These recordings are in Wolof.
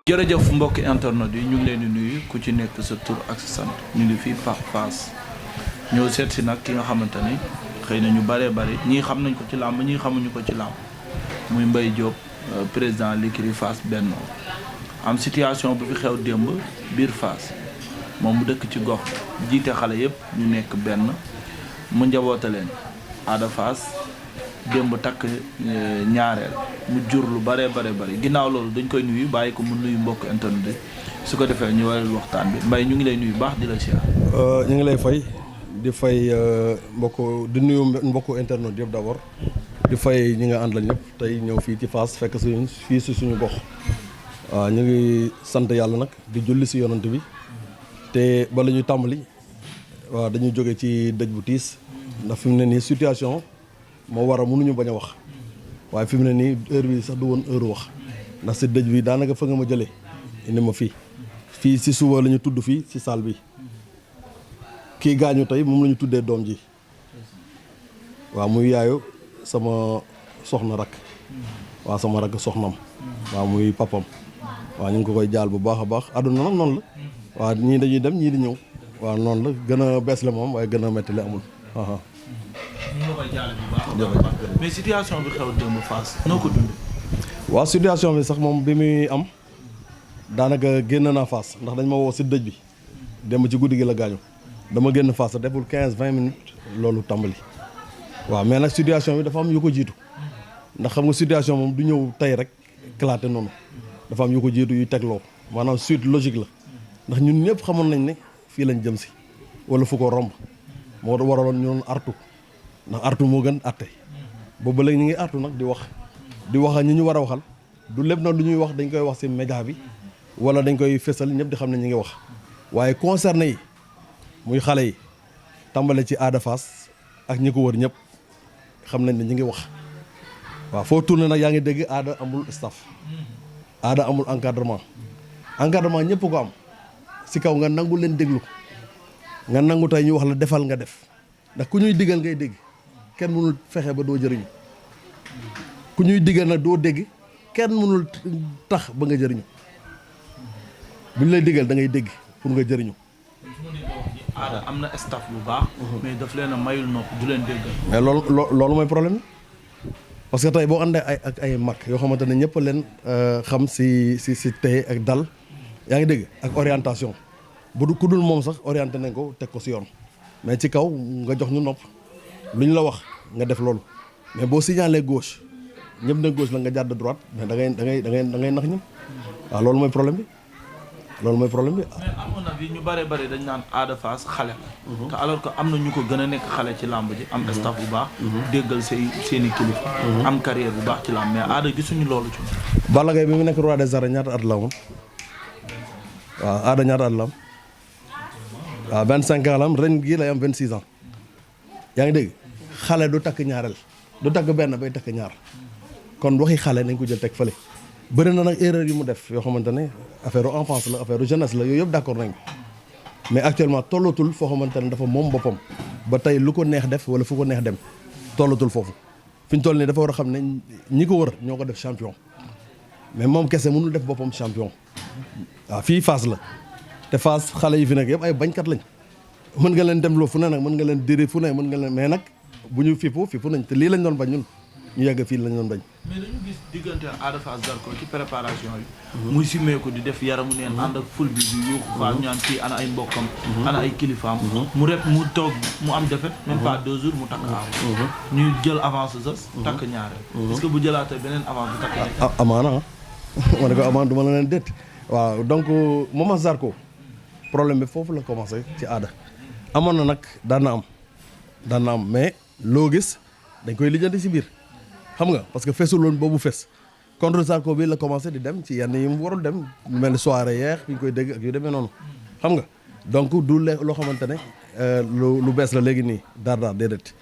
jërëjëf mbokki internet yi ñu ngi leen di nuyu ku ci nekk sa tur ak sa sant ñu ngi fii Fass ñëw seet si nag ki nga xamante ni xëy na ñu bëree bëri ñii xam nañ ko ci làmb ñii xamuñu ko ci làmb muy Mbaye Diop président l'écurie Fass Benno am situation bu fi xew démb biir Fass moom mu dëkk ci gox jiite xale yëpp ñu nekk benn mu njaboote leen Ada Fass démb takk ñaareel mu jur lu bare bëri ginnaaw loolu dañ koy nuyu bàyyi ko mu nuyu mbokk internet yi su ko defee ñu waral waxtaan bi Mbaye ñu ngi lay nuyu baax di la siyaar. ñu ngi lay fay di fay di nuyu mbokku internet yëpp d'abord di fay ñi nga àndal ñëpp tey ñëw fii ci Fass fekk fii si suñu gox waaw ñu ngi sant yàlla nag di julli si yonant bi te bala ñuy tàmbali waaw dañuy jóge ci dëj bu tiis ndax fi mu ne nii situation moo war a mënuñu bañ a wax waaye fi mu ne nii heure bi sax du woon heure wax ndax si dëj bi daanaka fa nga ma jëlee indi ma fii si suba la ñu tudd fii si salle bi kii gaañu tey moom la ñu tuddee doom ji waaw muy yaayu sama soxna rak waaw sama rak soxnam waaw muy papam waaw ñu ngi ko koy jaal bu baax a baax àdduna nag noonu la waaw ñii dañuy dem ñii di ñëw waaw noonu la gën a bees la moom waaye gën a metti la amul ñu ngi koy jaale bu baax mais situation bi xew démb Fass noo ko dundee. waaw situation bi sax moom bi muy am daanaka génn naa Fass ndax dañ ma woo si dëj bi démb ci guddi gi la gaañu dama génn Fass sax deful 15-20 minutes loolu tàmbali waaw mais nag situation bi dafa am yu ko jiitu ndax xam nga situation moom du ñëw tey rek éclaté noonu dafa am yu ko jiitu yu tegloo maanaam suite logique la ndax ñun ñëpp xamoon nañ ne fii lañ jëm si wala fu ko romb moo waraloon ñu doon artu ndax artu moo gën atte boobu ba léegi ñu ngi artu nag di wax ñi ñu war a waxal du lépp nag lu ñuy wax dañ koy wax ci média bi wala dañ koy fésal ñëpp di xam ne ñu ngi wax waaye concerné yi muy xale yi tàmbale ci Ada Fass ak ñi ko wër ñëpp xam nañ ne ñu ngi wax waaw foo tourné nag yaa ngi dégg Ada amul staff Ada amul encadrement ñëpp ko am ci kaw nga nangu leen déglu nga nangu tey ñu wax la defal nga def ndax ku ñuy digal ngay dégg kenn mënul fexe ba doo jëriñu ku ñuy digal nag doo dégg kenn mënul tax ba nga jëriñu bu ñu lay digal da ngay dégg pour nga jëriñu. Ada am na staff bu baax. mais daf leen a mayul nopp du leen déggal. mais loolu mooy problème parce que tey boo àndee ay mag yoo xamante ne ñëpp leen xam si tey ak dal yaa ngi dégg ak orientation bu ku dul moom sax orienté nañ ko teg ko si yoon. mais ci kaw nga jox ñu nopp lu ñu la wax nga def loolu mais boo signalé gauche ñëpp na gauche la nga jàdd droite mais da ngay nax ñun waaw loolu mooy problème bi. mais à mon avis ñu bëree bëri dañ naan Ada Fass xale la. te alors que am na ñu ko gën a nekk xale ci làmb ji. am staff bu baax. déggal seeni kilifa. am carrière bu baax ci làmb mais Ada gisuñu loolu ci. Balla Gaye bi mu nekk roi des arènes ñaata at la amoon waaw Ada ñaata at la am. waaw 25 ans la am ren gii lay am 26 ans yaa ngi dégg xale du takk ñaareel du takk benn bay takk ñaar kon waxi xale nañ ko jël teg fële bëri na nag erreur yu mu def yoo xamante ne affaire enfance la affaire jeunesse la yooyu yëpp d'accord nañ mais actuellement tollatul foo xamante ne dafa moom boppam ba tey lu ko neex def wala fu ko neex dem tollatul foofu fi ñu toll nii dafa war a xam ne ñi ko wër ñoo ko def champion mais moom kese mënul def boppam champion waaw fii Fass la. te Fass xale yi fi nekk yëpp ay bañkat lañ mën nga leen dem loo fu ne nag mën nga leen diri fu ne mën nga leen mais nag bu ñu fippu nañ te lii lañ doon bañ ñun ñu yegg fii lañ doon bañ. mais dañu gis diggante Ada Fass Zarko ci préparation yi. muy simeeku di def yaramu neen ànd ak ful bi di yuuxu Fass ñaan kii ana ay mbokkam. ana ay kilifaam. mu toog mu am defet même pas 2 jours mu takk aw. ñu jël avance sës. takk ñaareel. est-ce que bu jëlaatee beneen avance bu takk ñaareel. amaana ma ne ko amaana du ma la leen déet waaw donc moment Zarko problème bi foofu la commencé ci Ada amoon na nag daan na am mais loo gis dañ koy lijjanti si biir xam nga parce que fesul woon boobu fes contre Zarko bi la commencé di dem ci yenn yi mu warul dem lu mel ni soirée yeex bi ñu koy dégg ak yu demee noonu xam nga donc du loo xamante ne lu bees la léegi nii daar déedéet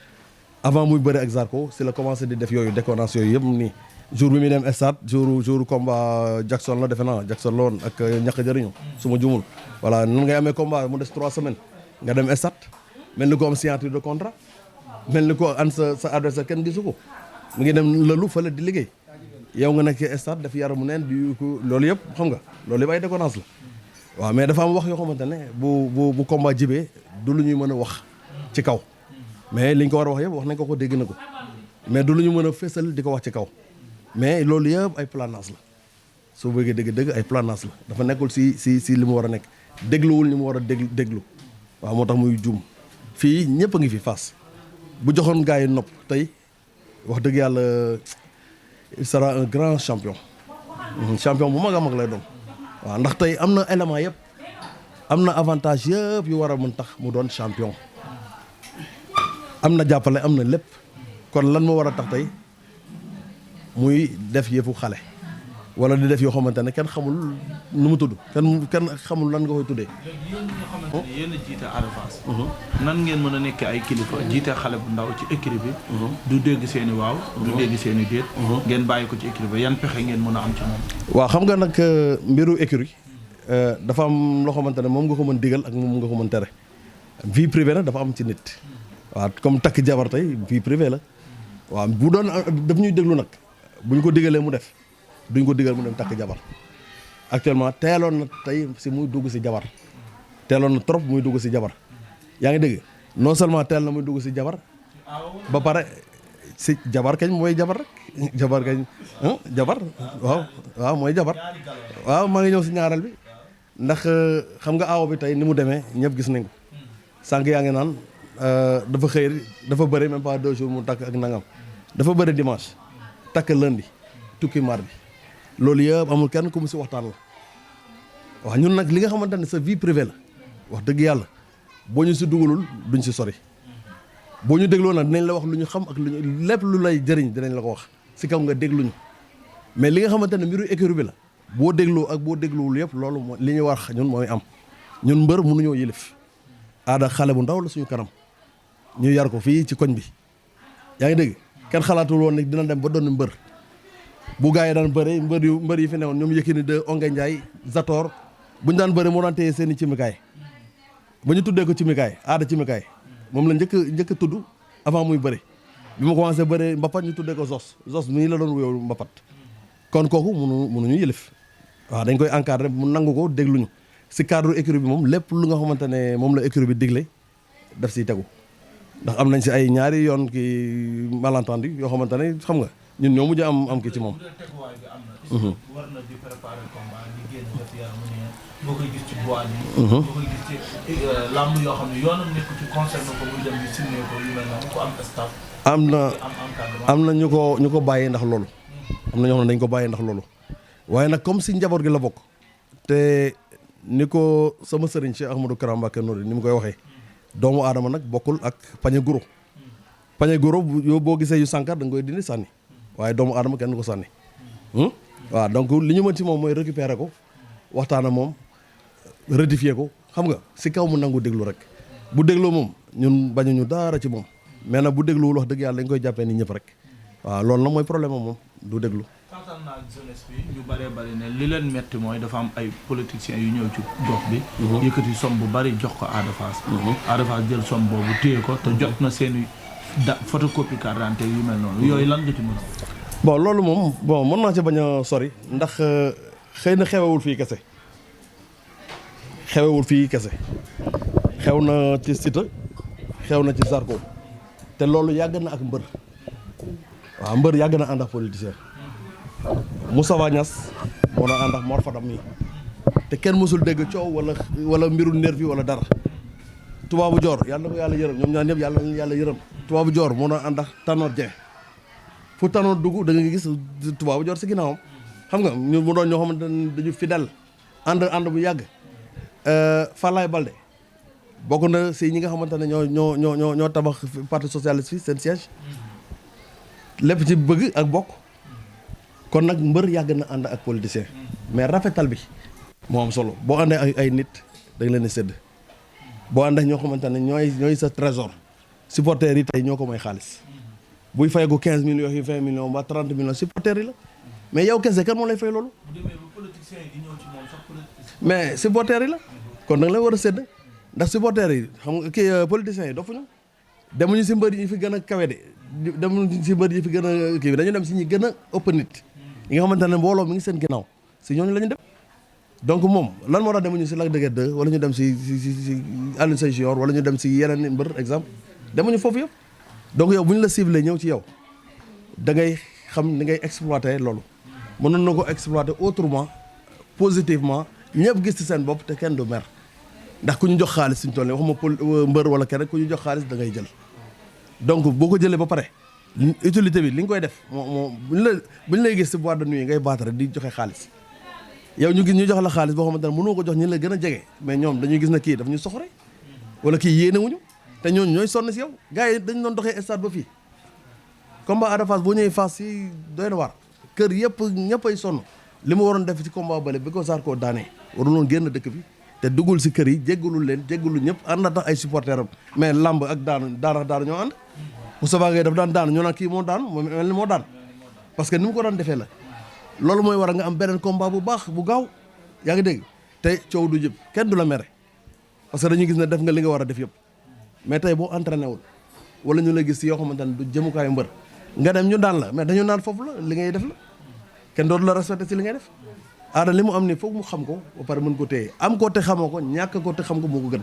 avant muy bëri ak Zarko si la commencé di def yooyu déconnance yooyu yëpp nii jour bi muy dem stade jour combat Jackson la defe naa Jackson la woon ak ñàkk jëriñu su ma jumul voilà nan ngay amee combat mu des 3 semaines nga dem stade mel ni ko am signature de contrat mel ni ko an sa adversaire kenn gisu ko mu ngi dem lëlu fële di liggéey yow nga nekk ci stade daf yaramu neen di ko loolu yëpp xam nga loolu yëpp ay déconnance la waaw mais dafa am wax yoo xamante ne bu combat jibee du lu ñuy mën a wax ci kaw mais liñ ko war a wax yëpp wax nañ ko dégg na ko mais du lu ñu mën a fésal di ko wax ci kaw mais loolu yëpp ay planage la soo bëggee dëgg ay planage la dafa nekkul si li mu war a nekk dégluwul ñu mu war a déglu waaw moo tax muy juum fii ñëpp a ngi fi Fass bu joxoon gars yi nopp tey wax dëgg yàlla il sera un grand champion champion bu mag a mag lay doon waaw ndax tey am na élément yëpp am na avantage yëpp yu war a mën tax mu doon champion am na jàppale am na lépp kon lan moo war a tax tey muy def yëfu xale wala di def yoo xamante ne kenn xamul nu mu tudd kenn xamul lan nga koy tuddee. léegi yéen ñi nga xamante ne yéen a jiite Ada Fass nan ngeen mën a nekkee ay kilifa jiite xale bu ndaw ci écurie bi. du dégg seen i waaw. du dégg seen i déet. ngeen bàyyi ko ci écurie bi yan pexe ngeen mën a am ci moom. waaw xam nga nag mbiru écurie dafa am loo xamante ne moom nga ko mën digal ak moom nga ko mën tere vie privée nag dafa am ci nit. waaw comme takk jabar tey vie privée la waaw bu doon daf ñuy déglu nag bu ñu ko digalee mu def. duñ ko digal mu dem takk jabar actuellement teeloon na tey si muy dugg si jabar teeloon na trop muy dugg si jabar yaa ngi dégg non seulement teel na muy dugg si jabar ba pare si jabar kañ mooy jabar rek jabar kañ jabar waaw mooy jabar waaw maa ngi ñëw si ñaareel bi ndax xam nga aawo bi tey ni mu demee ñëpp gis nañ ko sànq yaa ngi naan dafa xëy dafa bëri même pas 2 jours mu takk ak nangam dafa bëri dimanche takk lundi tukki mardi loolu yëpp amul kenn ku mu si waxtaan la waaw ñun nag li nga xamante ne sa vie privée la wax dëgg yàlla boo ñu si dugalul duñ si sori boo ñu dégloo nag dinañ la wax lu ñu xam ak lu ñu lépp lu lay jëriñ dinañ la ko wax si kaw nga dégluñu mais li nga xamante ne mbiru écurie bi la boo dégloo ak boo dégluwul yëpp loolu moo li ñu wax ñun mooy am ñun mbër mënuñoo yëlif Ada xale bu ndaw la suñu kanam ñu yar ko fii ci koñ bi yaa ngi dégg kenn xalaatul woon ne dina dem ba doon mbër bu gaa yi daan bëre mbër yi fi newoon ñoom Yékini de Ongué Ndiaye Zator bu ñu daan bëre moo daan téye seen i cimikaay ba ñu tuddee ko cimikaay Ada cimikaay moom la njëkk a tudd avant muy bëre bi ma commencé bëre mbapat ñu tuddee ko Zos mii la doon wéewu mbapat kon kooku mënuñu yëlif waaw dañ koy encadré mu nangu ko dégluñu si cadre écurie bi moom lépp lu nga xamante ne moom la écurie bi digle daf siy tegu ndax am nañ si ay ñaari yoon ki malentendu yoo xamante ne xam nga ñun ñoo mujj am ki ci moom. war na di préparer combat di génn def yaram ne boo koy gis ci boîte yi. boo koy gis ci lamb yoo xam ne yoonam nekk ci concerné ko muy dem di signé ko yu mel noonu ku am staff. am na ñu ko bàyyee ndax loolu. am na ñoo xam ne dañ ko bàyyee ndax loolu. waaye nag comme si njaboot gi la bokk. te ni ko sama sëriñ Cheikh Ahmadou Kara Mbacké Noreyni ni mu koy waxee. doomu aadama nag bokkul ak pañe guro. pañe guro yow boo gisee yu sànkar da nga koy dindi sànni. waaye doomu aadama kenn du ko sànni waaw donc li ñu mën ci moom mooy récupérer ko waxtaan ak moom rectifier ko xam nga si kaw mu nangu déglu rek bu dégloo moom ñun bañuñu dara ci moom mais nag bu dégluwul wax dëgg yàlla dañ koy jàppee ni ñëpp rek waaw loolu nag mooy problème moom du déglu. santal naa jeunesse bi ñu bëree bëri ne li leen metti mooy dafa am ay politiciens yu ñëw ci gox bi yëkkati somme bu bëri jox ko Ada Fass Ada Fass jël somme boobu téye ko te jot na seeni photocopie carte d'identité yu mel noonu yooyu lan nga ci mën a bon loolu moom mën naa ci bañ a sori ndax xëy na xewewul fii kese xew na ci Siteu xew na ci Zarko te loolu yàgg na ak mbër waaw mbër yàgg na ànd ak politicien Moustapha Niasse moo na ànd ak Mor Fadam mi te kenn mësul dégg coow wala mbiru nervi wala dara Tubaabu Joor yàlla na ko yàlla yërëm ñoom ñaar ñëpp yàlla na yàlla yërëm Tubaabu Joor moo na ànd ak Tanor Dieng fu Tanor dugg da nga gis Tubaabu Joor si ginnaawam xam nga ñu mu doon ñoo xamante ne dañu fidèle ànd bu yàgg Falaye Balde bokk na si ñi nga xamante ne ñoo tabax parti socialiste fi seen siège lépp ci bëgg ak bokk kon nag mbër yàgg na ànd ak politicien mais rafetal bi moo am solo boo àndee ak ay nit da nga leen di sédd boo àndee ñoo xamante ne ñooy sa trésor supporters yi tey ñoo ko may xaalis buy fayeeku 15 millions yi 20 millions ba 30 millions supporters yi la mais yow kese kan moo lay fay loolu. mais supporters yi la kon da nga leen war a sédd ndax supporters yi xam nga kii politiciens yi dofuñu demuñu si mbër yi fi gën a kawe de demuñu si mbër yi fi gën a kii bi dañu dem si ñi gën a ëpp nit yi nga xamante ne mbooloo mi ngi seen ginnaaw si ñooñu la ñu dem. donc moom lan moo tax demuñu si Lac de Guiers 2 wala ñu dem si Alioune Sèye Junior wala ñu dem si yeneen mbër exemple demuñu foofu yëpp donc yow bu ñu la ciblé ñëw ci yow da ngay xam ni ngay exploiter loolu mënoon na ko exploiter autrement positivement ñëpp gis ci seen bopp te kenn du mer ndax ku ñu jox xaalis suñu toll nii waxuma mbër wala kenn ku ñu jox xaalis da ngay jël donc boo ko jëlee ba pare utilité bi li nga koy def moo bu ñu lay gis si boîte de nuit ngay baatare di joxe xaalis yow ñu gis ñu jox la xaalis boo xamante ne mënoo ko jox ñi la gën a jege mais ñoom dañuy gis na kii daf ñu soxore wala kii yéene wuñu te ñooñu ñooy sonn si yow gars yi dañ doon doxee stade ba fii combat Ada Fass boo ñëwee Fass si doy na waar kër yëpp ñëpp ay sonn li mu waroon def ci combat bale bi ko Zarko daanee waruloon génn dëkk bi te duggul si kër yi jéggalul leen jéggalul ñëpp ànd na tax ay supporters am mais lamb ak daanu ñoo ànd Moustapha Gueye daf daan ñoo naan kii moo daan moo mel ni moo daan parce que ni mu ko doon defee la loolu mooy war a nga am beneen combat bu baax bu gaaw yaa ngi dégg te coow du jëpp kenn du la mere parce que dañuy gis ne def nga li nga war a def yëpp mais tey boo entraîné wul wala ñu la gis si yoo xamante ne du jëmukaayu mbër nga dem ñu daan la mais dañu naan foofu la li ngay def la kenn dootu la respecté si li ngay def Ada li mu am ni foog mu xam ko ba pare mën ko téye am ko te xamoo ko ñàkk ko te xam ko moo ko gën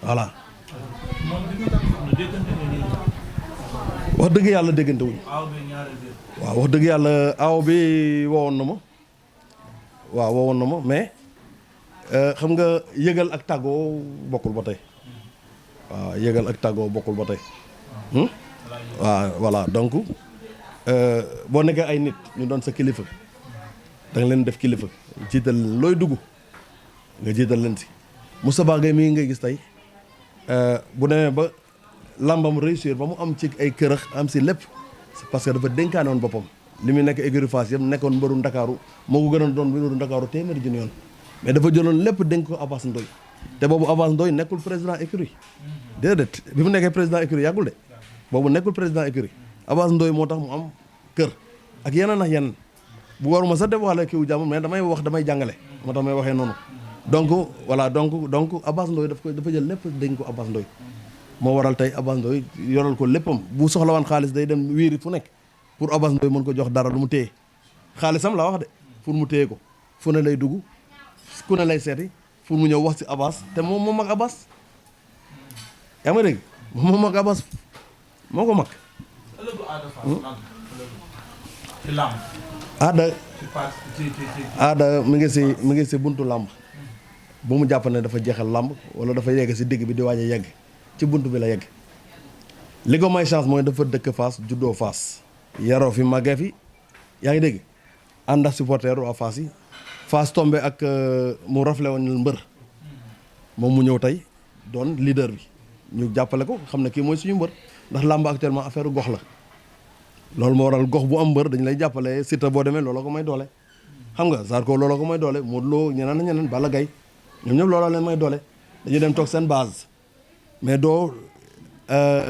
voilà. wax dëgg yàlla déggante wuñ waaw wax dëgg yàlla aw bi wowoon na ma waaw wowoon na ma mais xam nga yëgal ak tàggoo bokkul ba tey waaw yëgal ak tàggoo bokkul ba tey waaw voilà donc boo nekkee ay nit ñu doon sa kilifa da nga leen def kilifa jiital looy dugg nga jiital leen si Moustapha Gueye mii ngay gis tey bu demee ba lambam réussir ba mu am ci ay kërëx am si lépp parce que dafa dénkaane woon boppam li muy nekk écurie Fass yëpp nekkoon mbëru Ndakaaru moo ko gënoon doon mbëru Ndakaaru téeméeri junni yoon mais dafa jëloon lépp dénk ko Abass Ndoye te boobu Abass Ndoye nekkul président écurie déedéet bi mu nekkee président écurie yàggul de boobu nekkul président écurie Abass Ndoye moo tax mu am kër ak yeneen ak yeneen bu waruma sax def waxale kiiwu jàmm mais damay jàngale moo tax may waxee noonu donc voilà donc Abass Ndoye dafa jël lépp dénk ko Abass Ndoye moo waral tey Abass Ndoye yoral ko léppam bu soxla waan xaalis day dem wiiri fu nekk pour Abass Ndoye mën ko jox dara lu mu téye xaalisam la wax de pour mu téye ko fu ne lay dugg ku ne lay seeti pour mu ñëw wax ci Abass te moom mag Abass yaa ma dégg moom mag Abass moo ko mag Ada mi ngi si buntu làmb bu mu jàpp ne dafa jeexal làmb wala dafa yegg si digg bi di waaj a yegg ci buntu bi la yegg li ko may chance mooy dafa dëkk Fass juddoo Fass yaroo fi màggee fi yaa ngi dégg ànd ak supporter waa Fass yi Fass tombé ak mu raflé woon mbër moom mu ñëw tey doon leader bi ñu jàppale ko xam ne kii mooy suñu mbër ndax làmb actuellement affaire gox la loolu moo waral gox bu am mbër dañu lay jàppale Siteu boo demee looloo ko may doole xam nga Zarko looloo ko may doole Modou Lo ñeneen Balla Gaye ñoom ñëpp looloo leen may doole dañuy dem toog seen base mais doo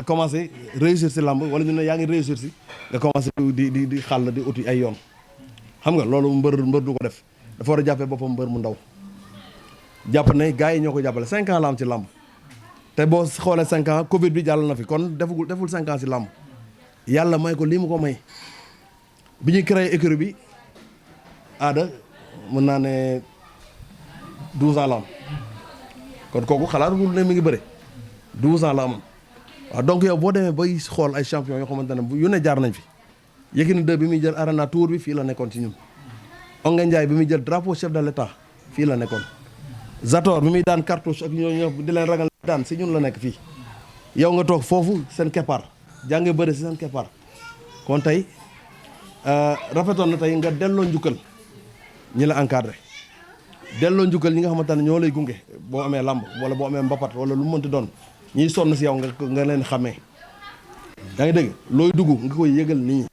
commencé réussir si làmb wala ñu ne yaa ngi réussir si nga commencé di xàll di uti ay yoon xam nga loolu mbër du ko def dafa war a jàppee boppam mbër mu ndaw jàpp ne gars yi ñoo ko jàppale 5 ans la am ci làmb te boo xoolee 5 ans Covid bi jàll na fi kon deful 5 ans si làmb yàlla may ko lii mu ko may bi ñuy créé écurie bi Ada mën naa ne 12 ans la am kon kooku xalaatugul ne mi ngi bëre 12 ans la amoon waaw donc yow boo demee bay xool ay champion yoo xamante ne yu ne jaar nañ fi Yékini 2 bi muy jël Arena Tour bi fii la nekkoon ci ñun Ongué Ndiaye bi muy jël drapeau chef de l'état fii la nekkoon Zator bi muy daan cartouche ak ñooñu di leen ragal daan si ñun la nekk fii yow nga toog foofu seen keppaar jànge bëri si seen keppaar kon tey rafetoon na tey nga delloo njukkal ñi la encadré delloo njukkal ñi nga xamante ne ñoo lay gunge boo amee lamb wala boo amee mbapat wala lu mu mënti doon ñiy sonn si yow nga leen xàmmee yaa ngi dégg looy dugg nga koy yëgal nit ñi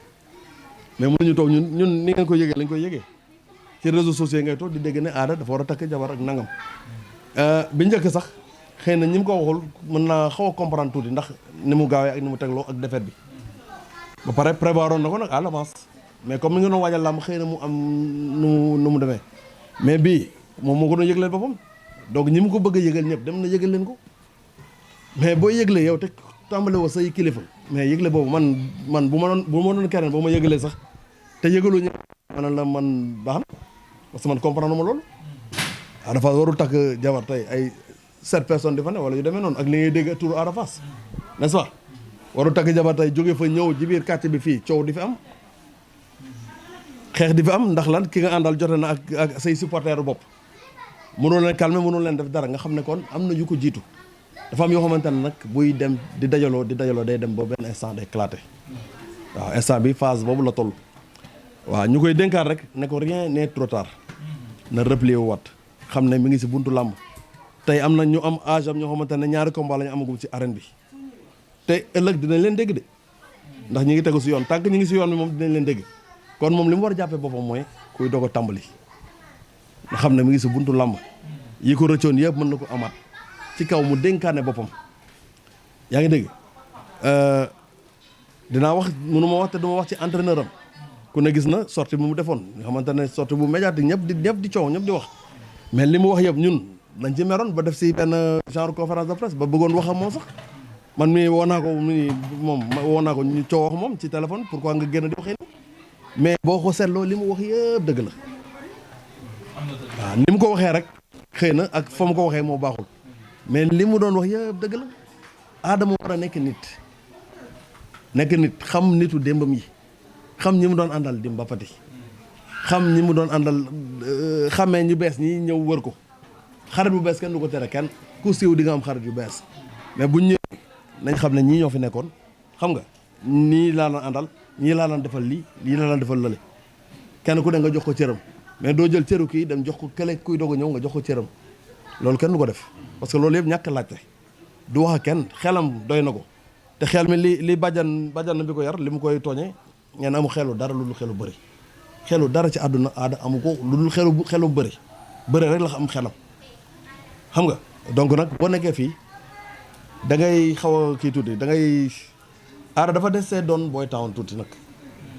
mais mënuñu toog ñun ni ngeen koy yëgee lañ koy yëgee ci réseaux sociaux ngay toog di dégg ne Ada dafa war a takk jabar ak nangam bi njëkk sax xëy na ñi mu ko waxul mën naa xaw a comprendre tuuti ndax ni mu gaawee ak ni mu tegloo ak defet bi ba pare prévoir woon na ko nag à l'avance mais comme mi ngi doon waajal làmb xëy na mu am nu mu demee mais bii moom moo ko doon yëgleel boppam donc ñi mu ko bëgg a yëgal ñëpp dem na yëgal leen ko mais boo yëglee yow te tàmbale woo say kilifa mais yëgle boobu man bu ma doon keneen boo ma yëgalee sax te yëgaloo ñëpp man la man baax na parce que man comprendre ma loolu Ada Fass warul takk jabar tey ay 7 personnes di fa ne wala yu demee noonu ak li ngay dégg turu Ada Fass n'est-ce pas warul takk jabar tey jóge fa ñëw ci biir quartier bi fii coow di fi am xeex di fi am ndax lan ki nga àndal jote na ak say supporteru bopp mënoo leen calmer mënoo leen def dara nga xam ne kon am na yu ko jiitu dafa am yoo xamante ne nag buy dem di dajaloo day dem ba benn instant day éclater waaw instant bi phase boobu la toll waaw ñu koy dénkaat rek ne ko rien n'est trop tard na replier wu waat xam ne mi ngi si buntu làmb tey am na ñu am âge am ñoo xamante ne ñaari combat la ñu amagum ci arène bi te ëllëg dinañ leen dégg de ndax ñi ngi tegu si yoon tànk ñi ngi si yoon bi moom dinañ leen dégg kon moom li mu war a jàppee boppam mooy kuy doog a tàmbali nga xam ne mi ngi si buntu làmb yi ko rëccoon yëpp mën na ko amaat ci kaw mu dénkaane boppam yaa ngi dégg dinaa wax mënu ma wax te duma wax ci entraîneur am ku ne gis na sortie bu mu defoon nga xamante ne sortie bu médiatique ñëpp di coow ñëpp di wax mais li mu wax yëpp ñun dañ ci meroon ba def si benn genre conférence de presse ba bëggoon wax ak moom sax man mii woo naa ko ñu coow wax moom ci téléphone pourquoi nga génn di waxee ni mais boo ko seetloo li mu wax yëpp dëgg la waaw ni mu ko waxee rek xëy na ak fa mu ko waxee moo baaxul mais li mu doon wax yëpp dëgg la Adama war a nekk nit xam nitu démbam yi xam ñi mu doon àndal di mbapati xam ñi mu doon àndal xamee ñu bees ñi ñëw wër ko xarit bu bees kenn du ko tere kenn ku siiw di nga am xarit yu bees mais buñ ñëwee nañ xam ne ñii ñoo fi nekkoon xam nga nii laa daan àndal ñii laa daan defal lii laa daan defal lële kenn ku ne nga jox ko cëram mais doo jël cëru kii dem jox ko kële kuy doog a ñëw nga jox ko cëram loolu kenn du ko def parce que loolu yëpp ñàkk laajte du wax ak kenn xelam doy na ko te xel mi li bàjjan bi ko yar li mu koy tooñee ngeen amu xelu dara lu dul xelu bëri xelu dara ci àdduna aada amu ko lu dul xelu bëri rek la am xelam xam nga donc nag boo nekkee fii da ngay xaw a kii tuuti da ngay aada dafa desee doon booy town tuuti nag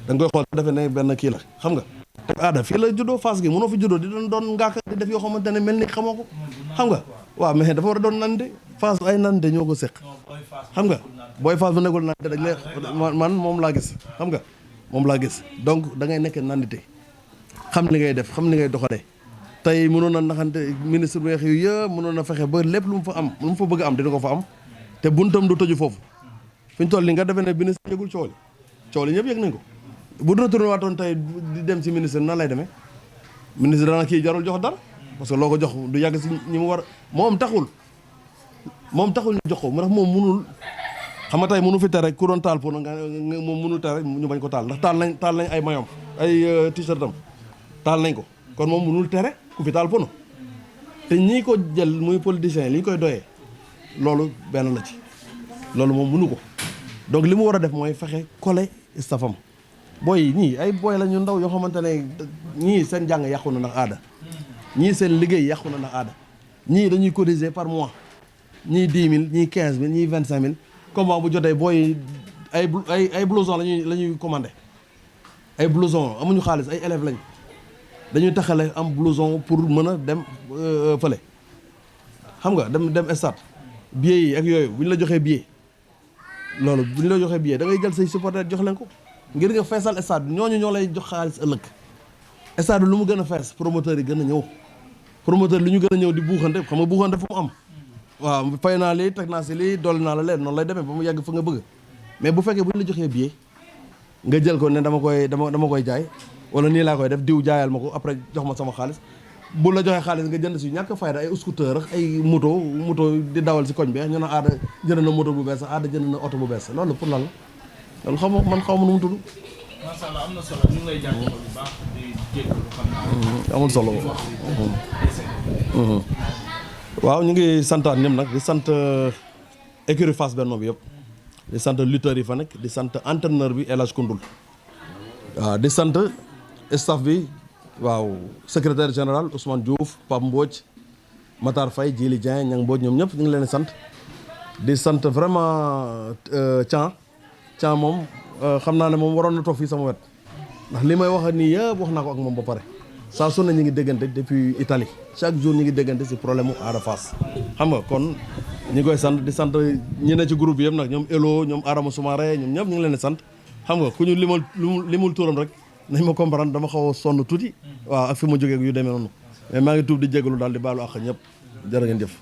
da nga koy xool defe ne benn kii la xam nga te aada fii la juddoo Fass gi mënoo fi juddoo di doon ngaaka di def yoo xamante ne mel ni xamoo ko xam nga waaw mais dafa war a doon nante Fass ay nante ñoo ko seq xam nga booy Fass bu nekkul nante dañ lay man moom laa gis xam nga moom laa gis donc da ngay nekk nandite xam li ngay def xam li ngay doxalee tey mënoon na naxante ministre weex yu yëpp mënoon na fexe ba lépp lu mu fa am lu mu fa bëgg am dina ko fa am te buntam du tëju foofu fi ñu toll li nga defee ne ministre yëgul coow li ñëpp yëg nañ ko bu retourné waatoon tey di dem si ministre nan lay demee ministre dana kii jarul jox dara parce que loo ko jox du yàgg si ñi mu war moom taxul ñu jox ko mu tax moom mënul xam nga tey mënu fi tere ku doon taal pour nga moom mënul tere ñu bañ ko taal ndax taal nañ ay mayom ay t-shirt am taal nañ ko kon moom mënul tere ku fi taal pono te ñii ko jël muy politicien li ñu koy doyee loolu benn la ci loolu moom mënu ko donc li mu war a def mooy fexe coller stafam booy ñii ay booy la ñu ndaw yoo xamante ne ñii seen jàng yàqu na ndax aada ñii seen liggéey yàqu na ndax aada ñii dañuy cotiser par mois ñii 10 000 ñii 15 000 ñii 25 000 combat bu jotee booy ay blouson la ñuy commandé ay blouson amuñu xaalis ay élèves lañ dañuy taxale am blouson pour mën a dem fële xam nga dem stade billets yi ak yooyu bu ñu la joxee billet loolu bu ñu la joxee billet da ngay jël say supporter jox leen ko ngir nga feesal stade bi ñooñu ñoo lay jox xaalis ëllëg stade bi lu mu gën a fees promoteur yi gën a ñëw promoteur li ñu gën a ñëw di buuxante xam nga buuxante fu mu am waaw fay naa lii teg naa si lii dolli naa la leen noonu lay demee ba mu yàgg fa nga bëgg mais bu fekkee bu ñu la joxee billet nga jël ko ne dama koy jaay wala nii laa koy def diw jaayal ma ko après jox ma sama xaalis bu la joxee xaalis nga jënd si ñàkk fayda ay scooter ak ay moto di dawal si koñ bi ñu ne aada jënd na moto bu bees aada jënd na oto bu bees loolu pour lan la loolu xaw ma nu mu tudd. macha allah am na solo ñu ngi lay jaajëfal bu baax di jégalu xam naa. amul solo. waaw ñu ngi santaat ñëpp nag di sant écurie Fass Benno bi yëpp di sant lutteurs yi fa nekk di sant entraîneur bi El Hadj Koundoul waaw di sant staff bi waaw secrétaire général Ousmane Diouf Pape Mbodj Matar Faye Djili Dieng Niang Mbodj ñoom ñëpp ñu ngi leen di sant vraiment Thian moom xam naa ne moom waroon na toog fii sama wet ndax li may wax nii yëpp wax naa ko ak moom ba pare saa su ne ñu ngi déggante depuis Italie chaque jour ñu ngi déggante si problème mu Ada Fass xam nga kon ñi koy sant di sant ñi ne ci groupe bi yëpp nag ñoom Elo ñoom Adama Soumaré ñoom ñëpp ñu ngi leen di sant xam nga ku ñu limul turam rek nañ ma comprendre dama xaw a sonn tuuti waaw ak fi ma jógee yu demee noonu mais maa ngi tuub di jégalu daal di baalu àq ñëpp jërë ngeen jëf